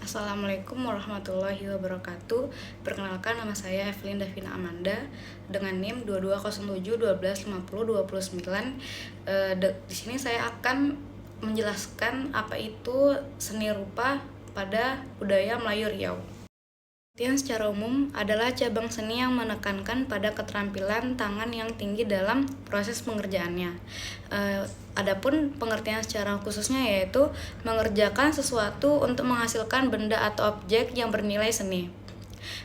Assalamualaikum warahmatullahi wabarakatuh. Perkenalkan, nama saya Evelyn Davina Amanda dengan NIM 2207 1250 29. Di sini saya akan menjelaskan apa itu seni rupa pada budaya Melayu Riau. Yang secara umum adalah cabang seni yang menekankan pada keterampilan tangan yang tinggi dalam proses pengerjaannya. Adapun pengertian secara khususnya yaitu mengerjakan sesuatu untuk menghasilkan benda atau objek yang bernilai seni.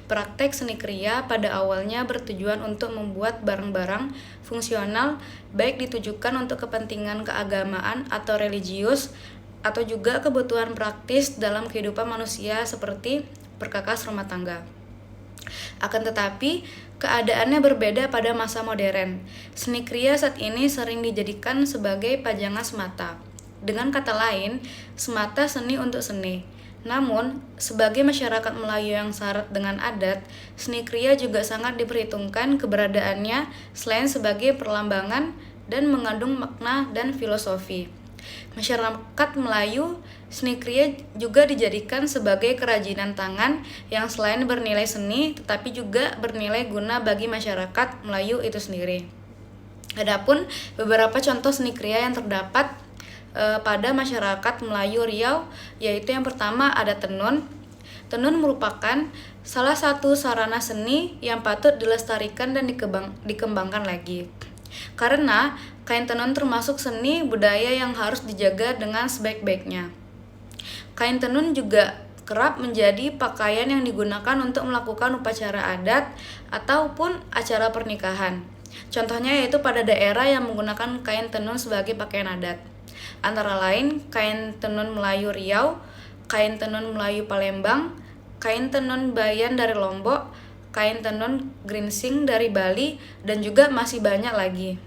Praktek seni kriya pada awalnya bertujuan untuk membuat barang-barang fungsional, baik ditujukan untuk kepentingan keagamaan atau religius, atau juga kebutuhan praktis dalam kehidupan manusia seperti perkakas rumah tangga. Akan tetapi, keadaannya berbeda pada masa modern. Seni kriya saat ini sering dijadikan sebagai pajangan semata. Dengan kata lain, semata seni untuk seni. Namun, sebagai masyarakat Melayu yang syarat dengan adat, seni kriya juga sangat diperhitungkan keberadaannya selain sebagai perlambangan dan mengandung makna dan filosofi. Masyarakat Melayu, seni kriya juga dijadikan sebagai kerajinan tangan yang selain bernilai seni, tetapi juga bernilai guna bagi masyarakat Melayu itu sendiri. Adapun beberapa contoh seni kriya yang terdapat pada masyarakat Melayu Riau, yaitu yang pertama ada tenun. Tenun merupakan salah satu sarana seni yang patut dilestarikan dan dikembangkan lagi. Karena kain tenun termasuk seni budaya yang harus dijaga dengan sebaik-baiknya. Kain tenun juga kerap menjadi pakaian yang digunakan untuk melakukan upacara adat ataupun acara pernikahan. Contohnya yaitu pada daerah yang menggunakan kain tenun sebagai pakaian adat. Antara lain kain tenun Melayu Riau, kain tenun Melayu Palembang, kain tenun Bayan dari Lombok, kain tenun Grinsing dari Bali, dan juga masih banyak lagi.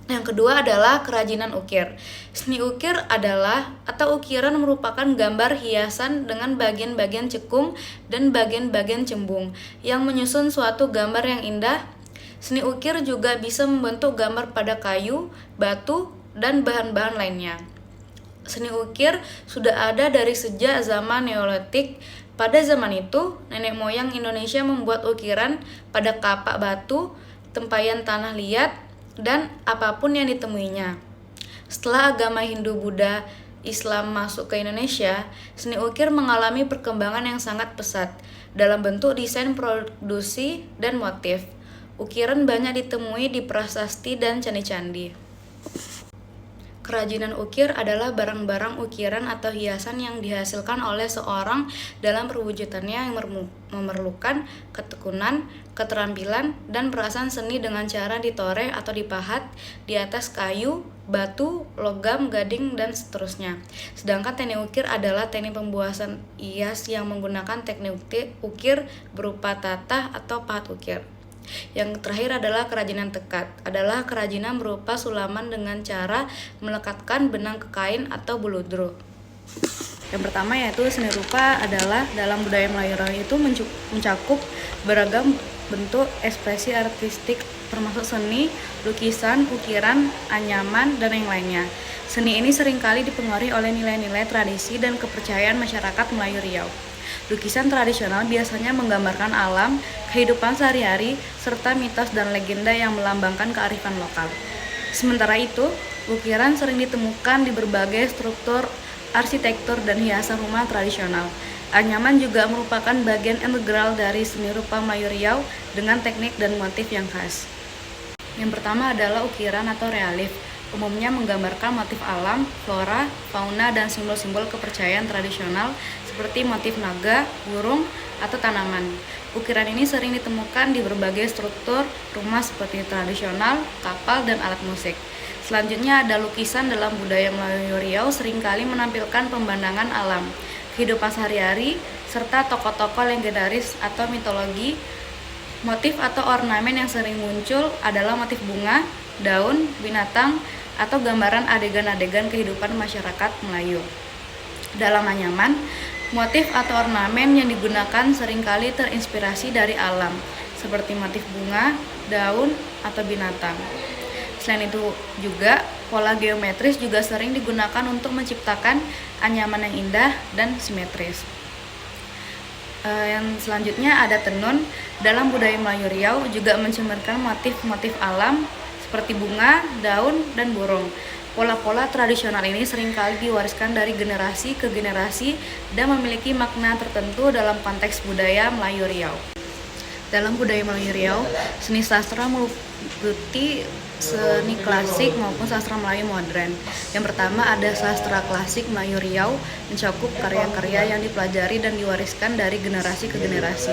Yang kedua adalah kerajinan ukir. Seni ukir adalah atau ukiran merupakan gambar hiasan dengan bagian-bagian cekung dan bagian-bagian cembung yang menyusun suatu gambar yang indah. Seni ukir juga bisa membentuk gambar pada kayu, batu, dan bahan-bahan lainnya. Seni ukir sudah ada dari sejak zaman Neolitik. Pada zaman itu, nenek moyang Indonesia membuat ukiran pada kapak batu, tempayan tanah liat, dan apapun yang ditemuinya. Setelah agama Hindu, Buddha, Islam masuk ke Indonesia, seni ukir mengalami perkembangan yang sangat pesat dalam bentuk desain produksi dan motif. Ukiran banyak ditemui di prasasti dan candi-candi. Kerajinan ukir adalah barang-barang ukiran atau hiasan yang dihasilkan oleh seorang dalam perwujudannya yang memerlukan ketekunan, keterampilan, dan perasaan seni dengan cara ditoreh atau dipahat di atas kayu, batu, logam, gading, dan seterusnya. Sedangkan teknik ukir adalah teknik pembuasan hias yang menggunakan teknik ukir berupa tatah atau pahat ukir. Yang terakhir adalah kerajinan tekat. Adalah kerajinan berupa sulaman dengan cara melekatkan benang ke kain atau buludro. Yang pertama yaitu seni rupa adalah dalam budaya Melayu itu mencakup beragam bentuk ekspresi artistik termasuk seni, lukisan, ukiran, anyaman, dan yang lainnya. Seni ini seringkali dipengaruhi oleh nilai-nilai tradisi dan kepercayaan masyarakat Melayu Riau. Lukisan tradisional biasanya menggambarkan alam, kehidupan sehari-hari, serta mitos dan legenda yang melambangkan kearifan lokal. Sementara itu, ukiran sering ditemukan di berbagai struktur arsitektur dan hiasan rumah tradisional. Anyaman juga merupakan bagian integral dari seni rupa Melayu Riau dengan teknik dan motif yang khas. Yang pertama adalah ukiran atau relief. Umumnya menggambarkan motif alam, flora, fauna, dan simbol-simbol kepercayaan tradisional seperti motif naga, burung, atau tanaman. Ukiran ini sering ditemukan di berbagai struktur rumah seperti tradisional, kapal, dan alat musik. Selanjutnya ada lukisan dalam budaya Melayu Riau seringkali menampilkan pemandangan alam, kehidupan sehari-hari, serta tokoh-tokoh legendaris atau mitologi. Motif atau ornamen yang sering muncul adalah motif bunga, daun, binatang, atau gambaran adegan-adegan kehidupan masyarakat Melayu. Dalam anyaman, motif atau ornamen yang digunakan seringkali terinspirasi dari alam, seperti motif bunga, daun, atau binatang. Selain itu juga, pola geometris juga sering digunakan untuk menciptakan anyaman yang indah dan simetris. Yang selanjutnya ada tenun. Dalam budaya Melayu Riau juga mencerminkan motif-motif alam seperti bunga, daun, dan burung. Pola-pola tradisional ini seringkali diwariskan dari generasi ke generasi dan memiliki makna tertentu dalam konteks budaya Melayu Riau. Dalam budaya Melayu Riau, seni sastra meliputi seni klasik maupun sastra Melayu modern. Yang pertama ada sastra klasik Melayu Riau, mencakup karya-karya yang dipelajari dan diwariskan dari generasi ke generasi.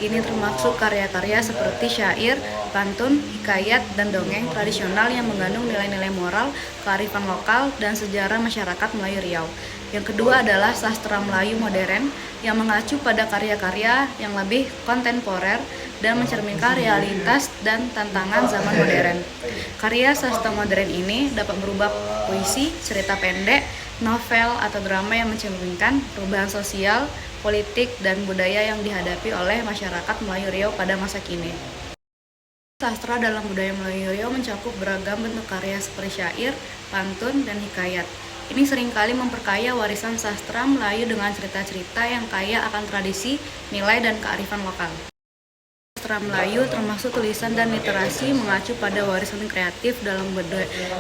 Ini termasuk karya-karya seperti syair, pantun, hikayat, dan dongeng tradisional yang mengandung nilai-nilai moral, kearifan lokal, dan sejarah masyarakat Melayu Riau. Yang kedua adalah sastra Melayu modern yang mengacu pada karya-karya yang lebih kontemporer dan mencerminkan realitas dan tantangan zaman modern. Karya sastra modern ini dapat berupa puisi, cerita pendek, novel, atau drama yang mencerminkan perubahan sosial, politik, dan budaya yang dihadapi oleh masyarakat Melayu Riau pada masa kini. Sastra dalam budaya Melayu Riau mencakup beragam bentuk karya seperti syair, pantun, dan hikayat. Ini seringkali memperkaya warisan sastra Melayu dengan cerita-cerita yang kaya akan tradisi, nilai, dan kearifan lokal. Sastra Melayu termasuk tulisan dan literasi mengacu pada warisan kreatif dalam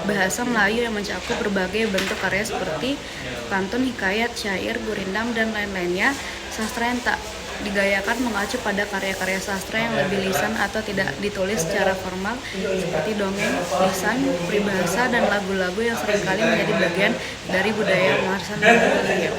bahasa Melayu yang mencakup berbagai bentuk karya seperti pantun, hikayat, syair, gurindam, dan lain-lainnya. Sastra yang tak digayakan mengacu pada karya-karya sastra yang lebih lisan atau tidak ditulis secara formal seperti dongeng, lisan, peribahasa, dan lagu-lagu yang seringkali menjadi bagian dari budaya warisan Melayu.